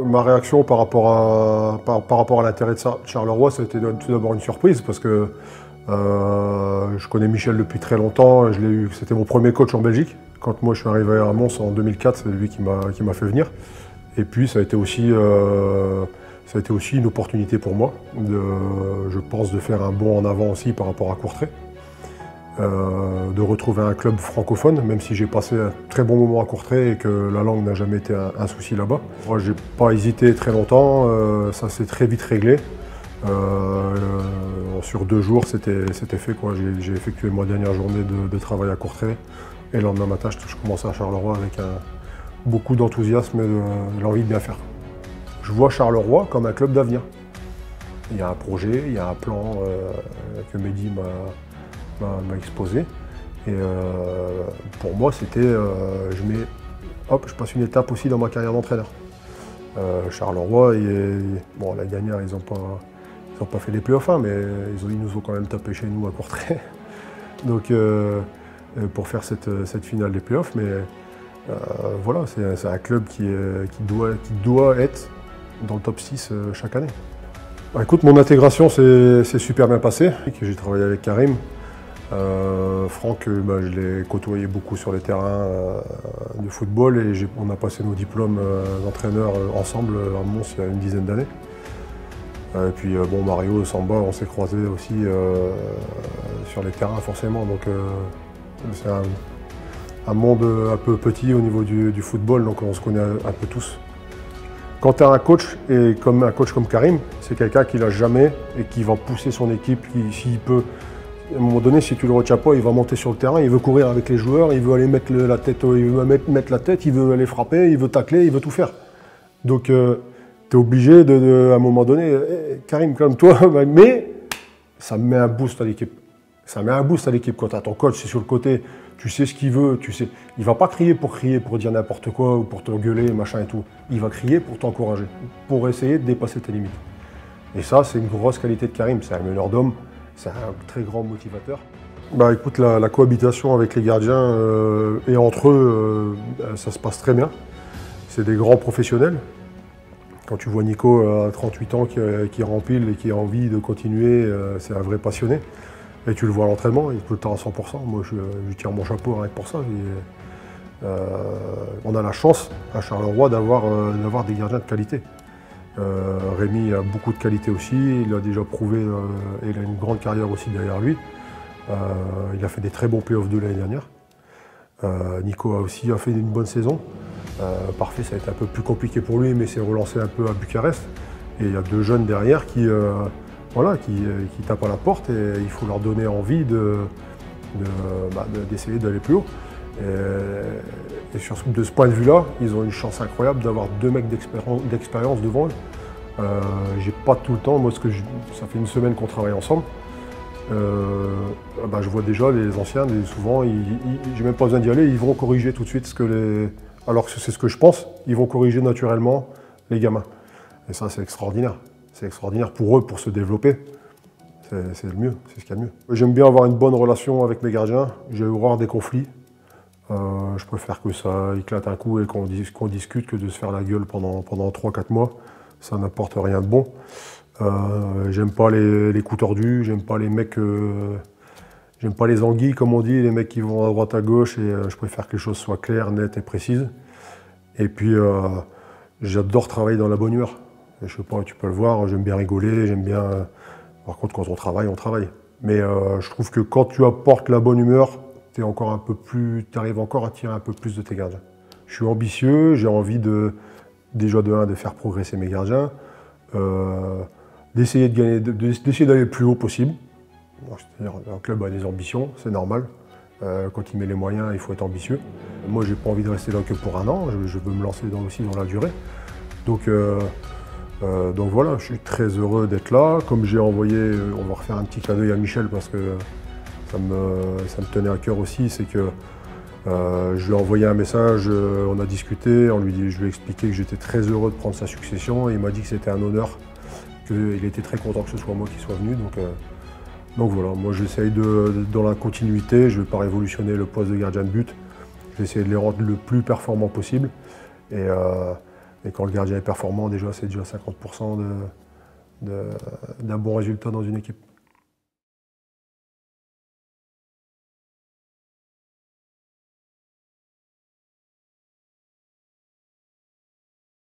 Ma réaction par rapport à l'intérêt de Charleroi, ça a été tout d'abord une surprise parce que je connais Michel depuis très longtemps. C'était mon premier coach en Belgique. Quand moi je suis arrivé à Mons en 2004, c'est lui qui m'a fait venir. Et puis ça a été aussi une opportunité pour moi, je pense, de faire un bond en avant aussi par rapport à Courtrai. De retrouver un club francophone, même si j'ai passé un très bon moment à Courtrai et que la langue n'a jamais été un souci là-bas. Moi, j'ai pas hésité très longtemps, ça s'est très vite réglé. Sur 2 jours, c'était fait, quoi. J'ai effectué ma dernière journée de travail à Courtrai et le lendemain matin, je commençais à Charleroi avec beaucoup d'enthousiasme et l'envie de bien faire. Je vois Charleroi comme un club d'avenir. Il y a un projet, il y a un plan que Mehdi m'a exposé. Et pour moi, c'était, je passe une étape aussi dans ma carrière d'entraîneur. Charleroi, bon, la dernière, ils n'ont pas fait les playoffs, hein, mais ils nous ont quand même tapé chez nous à Courtrai. Donc, pour faire cette finale des playoffs, mais voilà, c'est un club qui doit être dans le top 6 chaque année. Bah, écoute, mon intégration s'est super bien passée. J'ai travaillé avec Karim. Franck, je l'ai côtoyé beaucoup sur les terrains de football et on a passé nos diplômes d'entraîneur ensemble à Mons il y a une dizaine d'années. Et puis bon, Mario, Samba, on s'est croisés aussi sur les terrains forcément. Donc c'est un monde un peu petit au niveau du football, donc on se connaît un peu tous. Quand tu as un coach, et comme un coach comme Karim, c'est quelqu'un qui l'a jamais et qui va pousser son équipe s'il peut. À un moment donné, si tu le retiens pas, il va monter sur le terrain, il veut courir avec les joueurs, il veut aller mettre la tête, il veut aller frapper, il veut tacler, il veut tout faire. Donc tu es obligé à un moment donné, Karim, calme-toi, mais ça met un boost à l'équipe. Ça met un boost à l'équipe quand tu as ton coach, c'est sur le côté, tu sais ce qu'il veut, tu sais. Il va pas crier, pour dire n'importe quoi ou pour te gueuler, machin et tout. Il va crier pour t'encourager, pour essayer de dépasser tes limites. Et ça, c'est une grosse qualité de Karim, c'est un meneur d'hommes. C'est un très grand motivateur. Bah écoute, la cohabitation avec les gardiens et entre eux, ça se passe très bien. C'est des grands professionnels. Quand tu vois Nico à 38 ans qui rempile et qui a envie de continuer, c'est un vrai passionné. Et tu le vois à l'entraînement, il est tout le temps à 100%. Moi, je lui tire mon chapeau rien que pour ça. On a la chance à Charleroi d'avoir des gardiens de qualité. Rémi a beaucoup de qualité aussi, il a déjà prouvé, et il a une grande carrière aussi derrière lui. Il a fait des très bons playoffs de l'année dernière. Nico a aussi fait une bonne saison. Parfait, ça a été un peu plus compliqué pour lui, mais s'est relancé un peu à Bucarest. Et il y a 2 jeunes derrière qui tapent à la porte et il faut leur donner envie d'essayer d'aller plus haut. Et de ce point de vue-là, ils ont une chance incroyable d'avoir 2 mecs d'expérience devant eux. J'ai pas tout le temps, moi ça fait une semaine qu'on travaille ensemble. Je vois déjà les anciens, souvent, j'ai même pas besoin d'y aller, ils vont corriger tout de suite alors que c'est ce que je pense, ils vont corriger naturellement les gamins. Et ça, c'est extraordinaire. C'est extraordinaire pour eux, pour se développer. C'est le mieux, c'est ce qu'il y a de mieux. J'aime bien avoir une bonne relation avec mes gardiens. J'ai horreur des conflits. Je préfère que ça éclate un coup et qu'on discute que de se faire la gueule pendant 3-4 mois. Ça n'apporte rien de bon. J'aime pas les coups tordus, j'aime pas les mecs, j'aime pas les anguilles comme on dit, les mecs qui vont à droite à gauche, et je préfère que les choses soient claires, nettes et précises. Et puis j'adore travailler dans la bonne humeur. Et je sais pas, tu peux le voir, j'aime bien rigoler, j'aime bien. Par contre, quand on travaille, on travaille. Mais je trouve que quand tu apportes la bonne humeur, tu arrives encore à tirer un peu plus de tes gardiens. Je suis ambitieux, j'ai envie déjà de faire progresser mes gardiens, d'essayer de gagner, d'essayer d'aller le plus haut possible. C'est-à-dire, un club a des ambitions, c'est normal. Quand il met les moyens, il faut être ambitieux. Moi, j'ai pas envie de rester là que pour 1 an, je veux me lancer aussi dans la durée. Donc voilà, je suis très heureux d'être là. Comme j'ai envoyé, on va refaire un petit clin d'œil à Michel parce que ça me tenait à cœur aussi, c'est que je lui ai envoyé un message, on a discuté, je lui ai expliqué que j'étais très heureux de prendre sa succession et il m'a dit que c'était un honneur, qu'il était très content que ce soit moi qui soit venu. Donc voilà, moi j'essaye dans la continuité, je ne vais pas révolutionner le poste de gardien de but, je vais essayer de les rendre le plus performants possible. Et Et quand le gardien est performant, déjà, c'est déjà 50% d'un bon résultat dans une équipe.